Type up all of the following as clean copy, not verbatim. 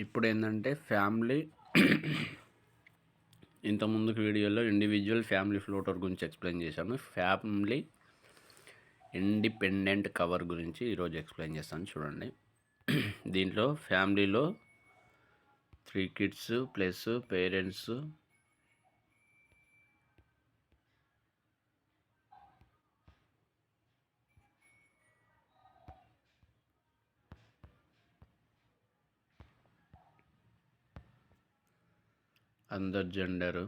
ఇప్పుడు ఏంటంటే ఫ్యామిలీ ఇంత ముందుకు వీడియోలో ఇండివిజువల్ ఫ్యామిలీ ఫ్లోటర్ గురించి ఎక్స్ప్లెయిన్ చేశాను. ఫ్యామిలీ ఇండిపెండెంట్ కవర్ గురించి ఈరోజు ఎక్స్ప్లెయిన్ చేస్తాను చూడండి. దీంట్లో ఫ్యామిలీలో 3 కిడ్స్ ప్లస్ పేరెంట్స్, అందర్ జెండరు,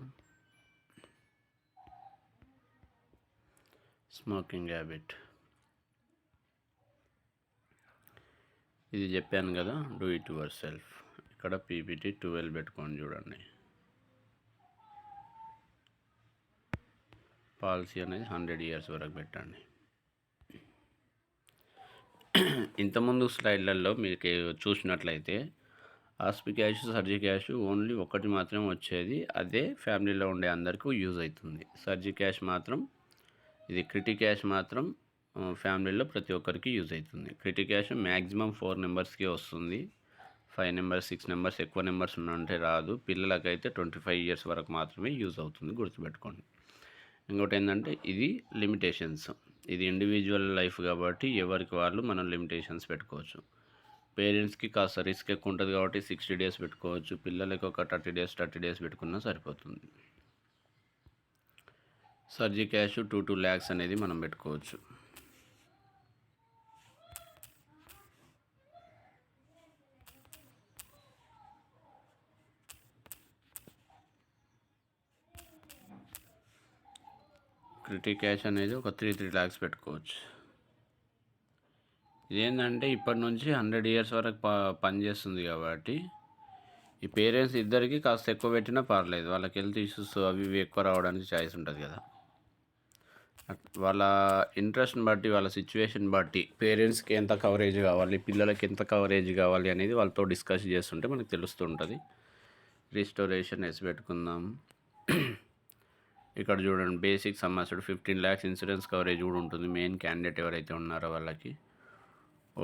స్మోకింగ్ హ్యాబిట్, ఇది చెప్పాను కదా, డూ ఇట్ యువర్ సెల్ఫ్. ఇక్కడ పీపీటీ 12 పెట్టుకొని చూడండి. పాలసీ అనేది 100 ఇయర్స్ వరకు పెట్టండి. ఇంతకుముందు స్లైడ్లలో మీకు చూసినట్లయితే ఆస్పి క్యాష్, సర్జీ క్యాష్ ఓన్లీ ఒకటి మాత్రం వచ్చేది. అదే ఫ్యామిలీలో ఉండే అందరికీ యూజ్ అవుతుంది. సర్జీ క్యాష్ మాత్రం, ఇది క్రిటి క్యాష్ మాత్రం ఫ్యామిలీలో ప్రతి ఒక్కరికి యూజ్ అవుతుంది. క్రిటి క్యాష్ మ్యాక్సిమం 4 నెంబర్స్కి వస్తుంది. 5 నెంబర్స్, 6 నెంబర్స్, ఎక్కువ నెంబర్స్ ఉన్నంటే రాదు. పిల్లలకైతే 25 ఇయర్స్ వరకు మాత్రమే యూజ్ అవుతుంది, గుర్తుపెట్టుకోండి. ఇంకోటి ఏంటంటే ఇది లిమిటేషన్స్. ఇది ఇండివిజువల్ లైఫ్ కాబట్టి ఎవరికి వాళ్ళు మనం లిమిటేషన్స్ పెట్టుకోవచ్చు. పేరెంట్స్కి కాస్త రిస్క్ ఎక్కువ ఉంటుంది కాబట్టి 60 డేస్ పెట్టుకోవచ్చు. పిల్లలకి ఒక 30 డేస్ పెట్టుకున్నా సరిపోతుంది. సర్జీ క్యాష్ 2 lakhs అనేది మనం పెట్టుకోవచ్చు. క్రిటి క్యాష్ అనేది ఒక 3 lakhs పెట్టుకోవచ్చు. ఇదేంటంటే ఇప్పటి నుంచి 100 ఇయర్స్ వరకు పనిచేస్తుంది కాబట్టి ఈ పేరెంట్స్ ఇద్దరికి కాస్త ఎక్కువ పెట్టినా పర్లేదు. వాళ్ళకి హెల్త్ ఇష్యూస్ అవి ఇవి ఎక్కువ రావడానికి ఛాయిస్ ఉంటుంది కదా. వాళ్ళ ఇంట్రెస్ట్ని బట్టి, వాళ్ళ సిచ్యువేషన్ బట్టి పేరెంట్స్కి ఎంత కవరేజ్ కావాలి, పిల్లలకి ఎంత కవరేజ్ కావాలి అనేది వాళ్ళతో డిస్కస్ చేస్తుంటే మనకు తెలుస్తుంటుంది. రిస్టోరేషన్ ఎస్ పెట్టుకుందాం. ఇక్కడ చూడండి, బేసిక్ సమ్మస్డ్ 15 lakhs ఇన్సూరెన్స్ కవరేజ్ కూడా ఉంటుంది. మెయిన్ క్యాండిడేట్ ఎవరైతే ఉన్నారో వాళ్ళకి.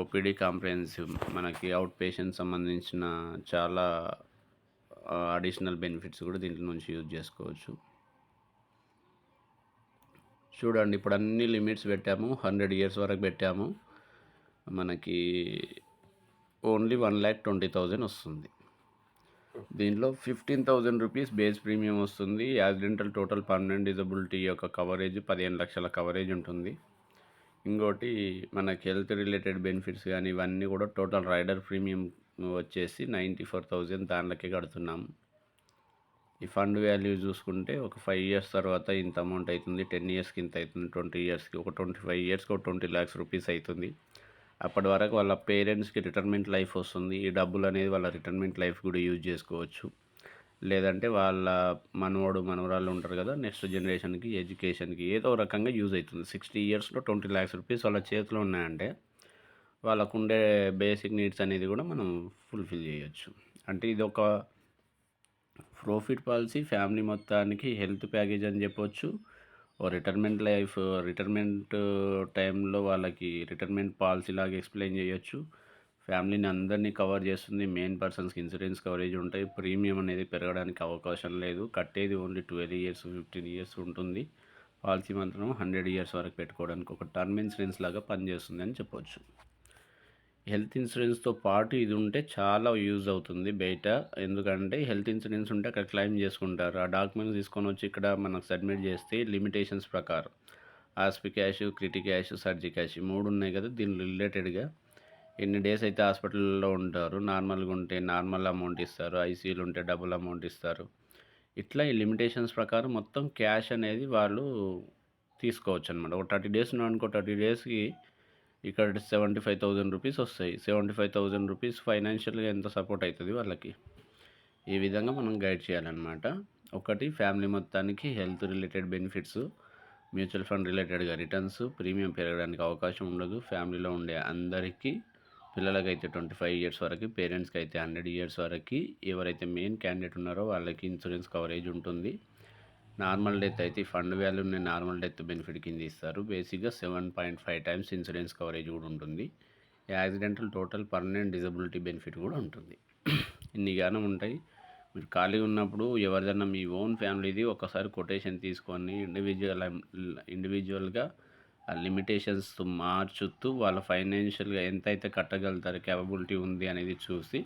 ఓపీడీ కాంప్రహెన్సివ్, మనకి అవుట్ పేషెంట్ సంబంధించిన చాలా అడిషనల్ బెనిఫిట్స్ కూడా దీంట్లో నుంచి యూజ్ చేసుకోవచ్చు. చూడండి, ఇప్పుడు అన్ని లిమిట్స్ పెట్టాము. 100 ఇయర్స్ వరకు పెట్టాము. మనకి ఓన్లీ 1,20,000 వస్తుంది. దీంట్లో 15,000 రూపీస్ బేస్ ప్రీమియం వస్తుంది. యాక్సిడెంటల్ టోటల్ పర్మనెంట్ డిజబిలిటీ యొక్క కవరేజ్ 15 లక్షల కవరేజ్ ఉంటుంది. ఇంకోటి మనకి హెల్త్ రిలేటెడ్ బెనిఫిట్స్ కానీ ఇవన్నీ కూడా టోటల్ రైడర్ ప్రీమియం వచ్చేసి 94,000 దానిలోకే కడుతున్నాము. ఈ ఫండ్ వాల్యూ చూసుకుంటే ఒక 5 ఇయర్స్ తర్వాత ఇంత అమౌంట్ అవుతుంది, 10 ఇయర్స్కి ఇంత అవుతుంది, 20 ఇయర్స్కి ఒక 25 ఇయర్స్కి ఒక 20 lakhs రూపీస్ అవుతుంది. అప్పటి వరకు వాళ్ళ పేరెంట్స్కి రిటైర్మెంట్ లైఫ్ వస్తుంది. ఈ డబ్బులు అనేది వాళ్ళ రిటైర్మెంట్ లైఫ్ కూడా యూజ్ చేసుకోవచ్చు. లేదంటే వాళ్ళ మనవడు మనవరాళ్ళు ఉంటారు కదా, నెక్స్ట్ జనరేషన్కి ఎడ్యుకేషన్కి ఏదో రకంగా యూజ్ అవుతుంది. 60 ఇయర్స్లో 20 lakhs రూపీస్ వాళ్ళ చేతిలో ఉన్నాయంటే వాళ్ళకు ఉండే బేసిక్ నీడ్స్ అనేది కూడా మనం ఫుల్ఫిల్ చేయొచ్చు. అంటే ఇది ఒక ప్రాఫిట్ పాలసీ, ఫ్యామిలీ మొత్తానికి హెల్త్ ప్యాకేజ్ అని చెప్పొచ్చు. రిటైర్మెంట్ టైంలో వాళ్ళకి రిటైర్మెంట్ పాలసీ లాగా ఎక్స్ప్లెయిన్ చేయొచ్చు. ఫ్యామిలీని అందరినీ కవర్ చేస్తుంది. మెయిన్ పర్సన్స్కి ఇన్సూరెన్స్ కవరేజ్ ఉంటాయి. ప్రీమియం అనేది పెరగడానికి అవకాశం లేదు. కట్టేది ఓన్లీ 12 ఇయర్స్ 15 ఇయర్స్ ఉంటుంది. పాలసీ మాత్రం 100 ఇయర్స్ వరకు పెట్టుకోవడానికి ఒక టర్మ్ ఇన్సూరెన్స్ లాగా పనిచేస్తుంది అని చెప్పొచ్చు. హెల్త్ ఇన్సూరెన్స్తో పాటు ఇది ఉంటే చాలా యూజ్ అవుతుంది బయట. ఎందుకంటే హెల్త్ ఇన్సూరెన్స్ ఉంటే అక్కడ క్లెయిమ్ చేసుకుంటారు. ఆ డాక్యుమెంట్స్ తీసుకొని వచ్చి ఇక్కడ మనకు సబ్మిట్ చేస్తే లిమిటేషన్స్ ప్రకారం ఆస్పి క్యాష్, క్రిటి క్యాష్, సర్జీ క్యాష్ 3 ఉన్నాయి కదా, దీని రిలేటెడ్గా ఎన్ని డేస్ అయితే హాస్పిటల్లో ఉంటారు, నార్మల్గా ఉంటే నార్మల్ అమౌంట్ ఇస్తారు, ఐసీయూలు ఉంటే డబుల్ అమౌంట్ ఇస్తారు. ఇట్లా ఈ లిమిటేషన్స్ ప్రకారం మొత్తం క్యాష్ అనేది వాళ్ళు తీసుకోవచ్చు అనమాట. ఒక 30 డేస్ ఉన్నాయనుకో, 30 డేస్కి ఇక్కడ 75,000 రూపీస్ వస్తాయి. 75,000 రూపీస్ ఫైనాన్షియల్గా ఎంత సపోర్ట్ అవుతుంది వాళ్ళకి. ఈ విధంగా మనం గైడ్ చేయాలన్నమాట. ఒకటి, ఫ్యామిలీ మొత్తానికి health related benefits, mutual fund రిలేటెడ్గా రిటర్న్స్, ప్రీమియం పెరగడానికి అవకాశం ఉండదు. ఫ్యామిలీలో ఉండే అందరికీ, పిల్లలకైతే 25 ఇయర్స్ వరకు, పేరెంట్స్కి అయితే 100 ఇయర్స్ వరకు, ఎవరైతే మెయిన్ క్యాండిడేట్ ఉన్నారో వాళ్ళకి ఇన్సూరెన్స్ కవరేజ్ ఉంటుంది. నార్మల్ డెత్ అయితే ఈ ఫండ్ వాల్యూని నార్మల్ డెత్ బెనిఫిట్ కింద ఇస్తారు. బేసిక్గా 7.5 times ఇన్సూరెన్స్ కవరేజ్ కూడా ఉంటుంది. Accidental total permanent disability benefit కూడా ఉంటుంది. ఇన్ని గానం ఉంటాయి. మీరు ఖాళీగా ఉన్నప్పుడు ఎవరిదన్నా మీ ఓన్ ఫ్యామిలీది ఒకసారి కొటేషన్ తీసుకొని ఇండివిజువల్‌గా ఆ లిమిటేషన్స్ మార్చుతూ వాళ్ళ ఫైనాన్షియల్‌గా ఎంతైతే కట్టగలుగుతారో కేపబిలిటీ ఉంది అనేది చూసి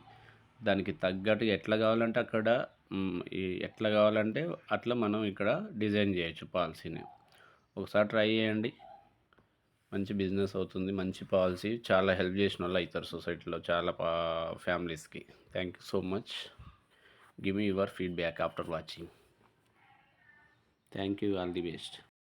దానికి తగ్గట్టుగా ఎట్లా కావాలంటే అక్కడ ఎట్లా కావాలంటే అట్లా మనం ఇక్కడ డిజైన్ చేయొచ్చు పాలసీని. ఒకసారి ట్రై చేయండి. మంచి బిజినెస్ అవుతుంది. మంచి పాలసీ. చాలా హెల్ప్ చేసినోళ్ళు అయితారు సొసైటీలో చాలా ఫ్యామిలీస్‌కి. Thank you so much. Give me your feedback after watching. Thank you. All the best.